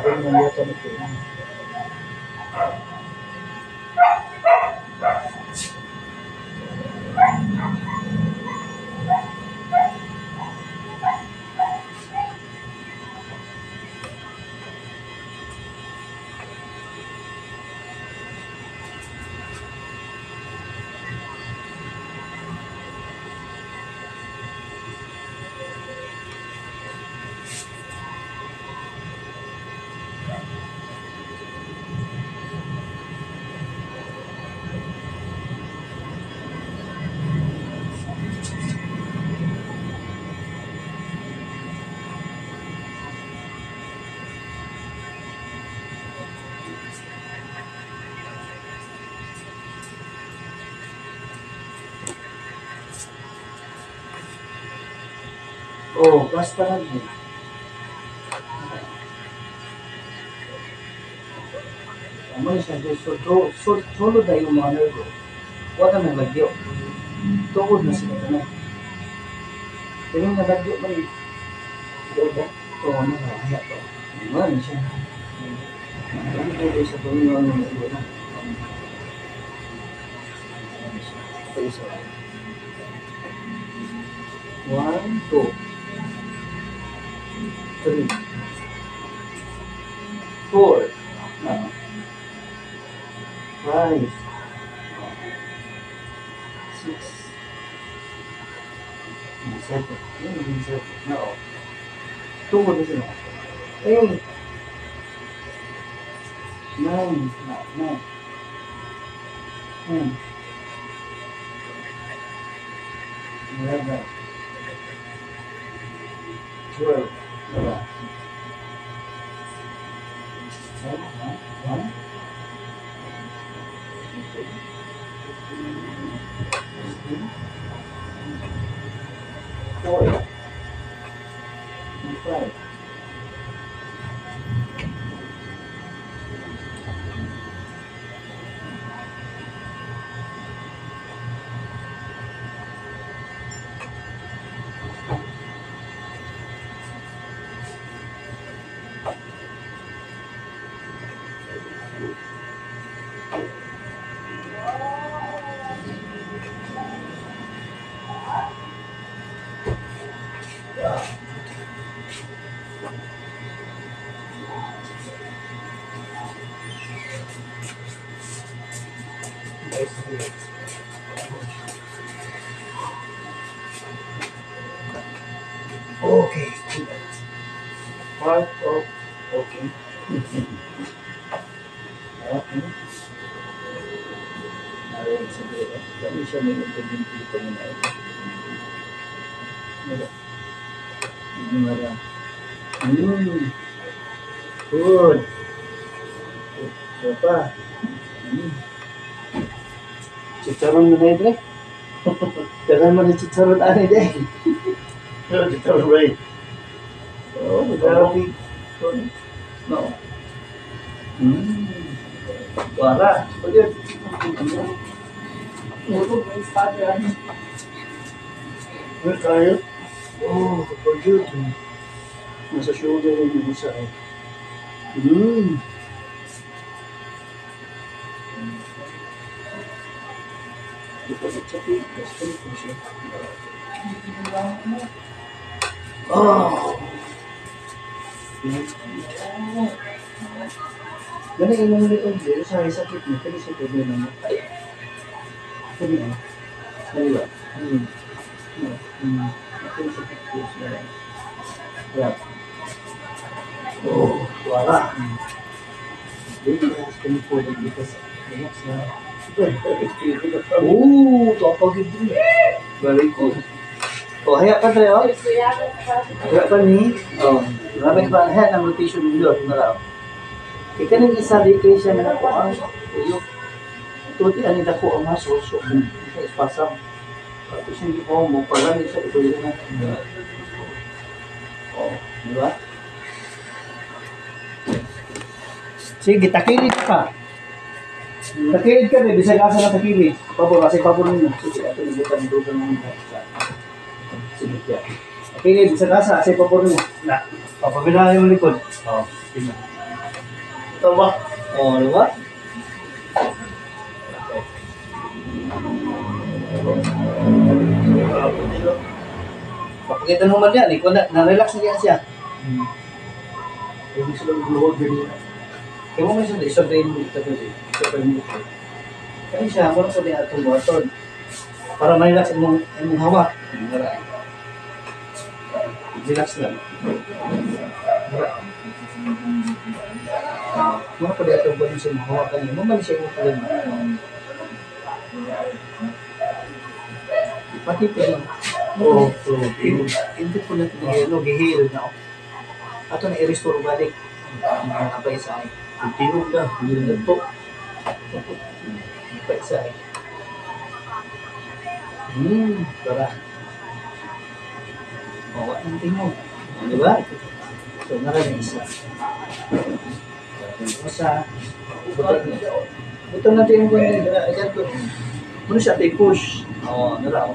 Sabay na yata nito. Oh, basta lang eh. Ano siya, solo na yung mga nervo. Wala na lagyo. Tukod na sila na. Pero yung nalagyo ba yun? Oo, nakakaya to. Ano siya? Ano po sa panginoon ng nervo na? Ito isa. 1, 2. 3, 4, 5, 6, 7. Yung 7. Oo. Tungkol na sila. 8, 9, 10, 11, 12. Diba? 1, 4, 5. Okay. Part of okay. Okay. Ayun, sabi ko. Dami siya may nagpapinti ko muna ito. Hindi mara. Good. Ito pa. Chicharon mo na ito eh. Kailan mo na chicharon ani eh. Chicharon right. Oh, grabe. No. Wala. Pagkat. Ito ba yung start yan? Where tayo? Oh, pagkat. Nasa shoulder yung isa eh. Oh. Ganun yung mga litong dito sa sakit mo, pero sa problema mo. Sabi mo? Sabi ba? Ito yung sakit ko sa kaya. Oh, wala. Hindi ka sa kanya po dito sa relax na. Oh, tapag yun. Very good. Oh, haya pa tayo. Haya pa ni. Oh, maraming pa haya ng rotation nilo. Naraw. Ika nang isa di kayo siya na po ang tuyo. Tuti ani dako ang maso so. Espasam. Tapos hindi po mo pala ni sa ito yun na. Oh, di ba? Sige, takilid ka. Takilid ka, bisag asa na takilid. Pabor, kasi pabor ninyo. Sige, ito yung bukan, dugan mo sa. Sige, yan. Takilid, bisag asa, kasi pabor ninyo. Na, papabilahan yung likod. Oo, sige. Tama. Oh, di ba? Pakita mo man yan, ikaw na-relax na yan siya. Hindi sila magluwag ganyan. Kaya mo may sundin, isabay mo ito doon. Isabay mo ito. Kaya siya, muna po din atong buhaton. Para ma-relax mong hawak. Relax lang. Muna po din atong buhaton siya mong hawakan niya. Mamali siya yung problema. Pati po lang. Oo. Hindi po natin gihil na ako. Ato na i-restore balik. Ang mga paisa ay. Tinog na. Hindi po. Paisa ay. Tara. Bawa ng tingog. Di ba? So, nakalang isa. Isa. Butang natin yung ganyan. Ayan to. Muna siya, tay push. Oo, naraw.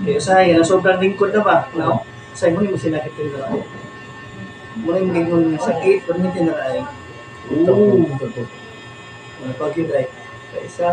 Kaya usahay, na sobrang lingkod na ba? No? Usahay, muna yung sinakit yung naraw. Muna yung gingon ng sakit, muna yung tinaraay. Muna pag yun ay. Kaya isa.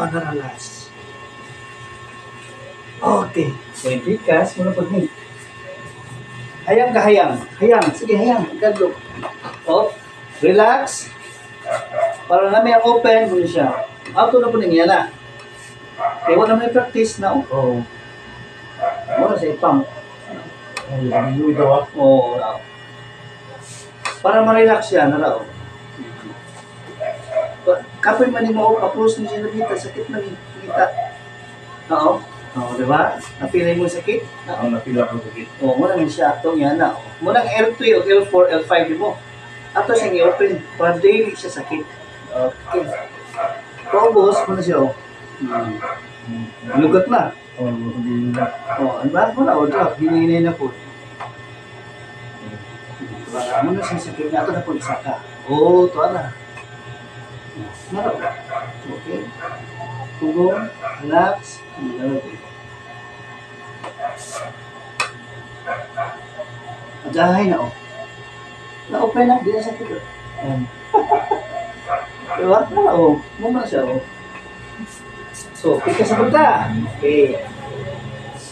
Naralas. Okay. So, yung tikas, muna pag yun. Hayang ka, hayang. Hayang. Sige, hayang. Gadlo. Relax. Para namin ang open, muna siya. Auto na po niya na. Kaya wala may practice na. Oo. Muna sa ipang. Hindi daw ako. Oo. Para ma-relax siya, naraw. Kapoy man mo, apos ni siya nabita, sakit man kita. Oo. Oo, di ba? Napilay mo sakit? Ang napila ko sakit. Oo, muna nang siya atong yan na. Muna ang L3 o L4, L5 mo. Ato siyang i-open. Para daily siya sakit. Okay. Paubos, muna siya. Lugat na. Oo, hindi na. Ang bahan mo na, o drop, hinihinay na po. Para mo na siya sakit na ito na po isa ka. Ito na. Naraw. Okay. Tugong, relax, naraw. Adyahay na na-open na, di na sakit. Diba? Muna siya. So, pika sa punta. Okay.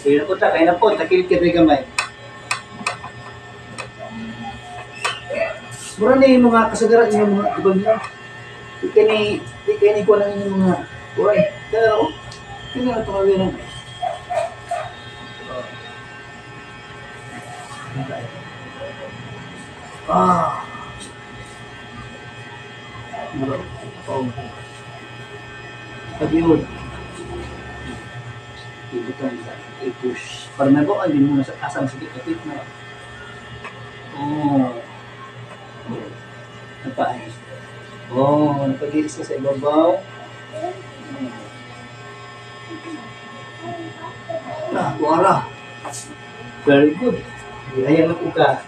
Kaya na punta, kaya na po, takilid-kid rin gamay. Mura na yung mga kasagaran yung mga ibang nyo. Di kayo ni ko lang yung mga buhay. Pero, hindi na ito kawin ng Pag-iod. Ibutan sa i-push. Para may bukan din muna sa asang sige kapit na. Napay. Napagilis ka sa ibabaw. Wala. Very good. Ayan na po ka.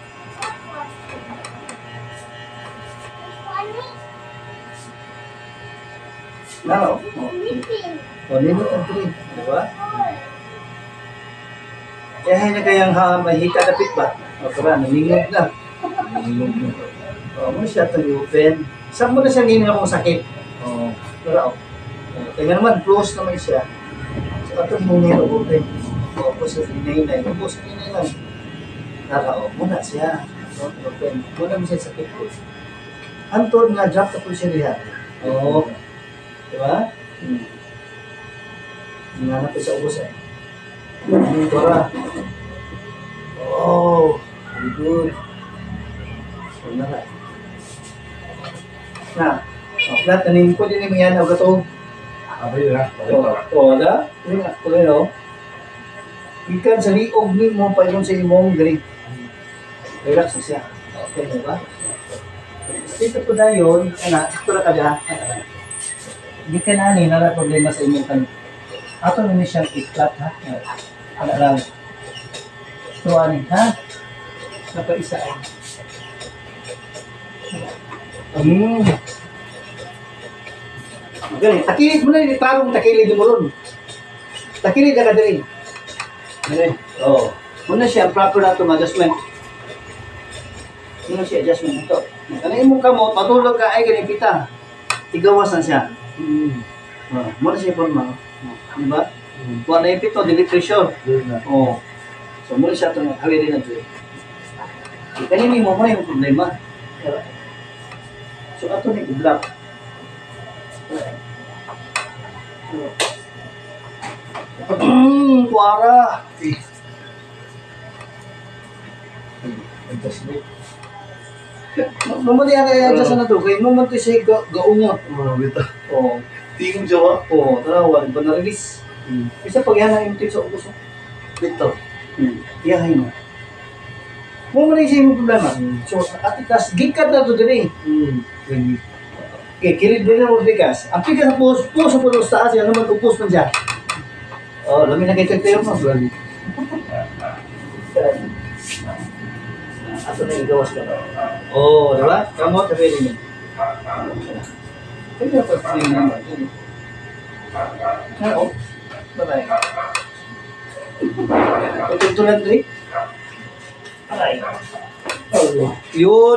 Now, limit ang trip. Diba? Kaya na kayang mahika na pit ba? Tara, nalingog na. Mo siya ito i-open. Saan mo na siya ninin akong sakit? Tara, kaya naman, close naman siya. So, ito hinay na open. Tapos sa hinay na. Tapos sa hinay na. Tara, muna siya. Open. Muna mo siya sakit po. Antod nga, drop na po siya riyan. Diba? Hinanap ko sa ubos eh. Tara. Very good. Wala. Flat, nanin ko din yung yan. Huwag ito. Abay na. Wala. Hindi nga. Tuloy no. Ikan sa liog ni mo pa yun sa imong drink. Relax na siya. Okay, diba? Dito po na yun. Sakto na ka dyan. Hindi ka na nara problema sa inyong kan. Ato na siyang i-flat ha. Ano lang. Ito ani ha. Napa-isa ay. Galing. Takilid mo na yung tarong takilid mo ron. Takilid na ka din. Muna siya, proper na ito adjustment. Ano siya adjustment ito? Kanain mo kamot, matulog ka ay ganipita. Tigawas na siya. Muna siya forma. Di ba? Kuha na yung pito, dili pressure. Oo. So muna siya itong hawirin na ito. Kanini mo yung problema. So ato na i-block. Kuara. Adjustment. Mamali ang i-adjust na ito. Kaya mamali siya gaungot. Bito. Oo. Tingin jawa. Oo, tarawa. Ba na-release? Isa pag yan ang imtip sa ubos. Bito. Iyahay mo. Mamali siya yung problema. So, atikas, gikat na ito din eh. Okay, kirid din ang bigas. Ang bigas na puso po sa taas, yan naman upos man dyan. Oh, lamin na kayo tayo mo. Ato na igawas ka. Oh, di ba? Kamu, sabi rin yun. Kaya na pag-tingin naman. Oo. Bye-bye. Ito tulad ito eh. Aray. Yun.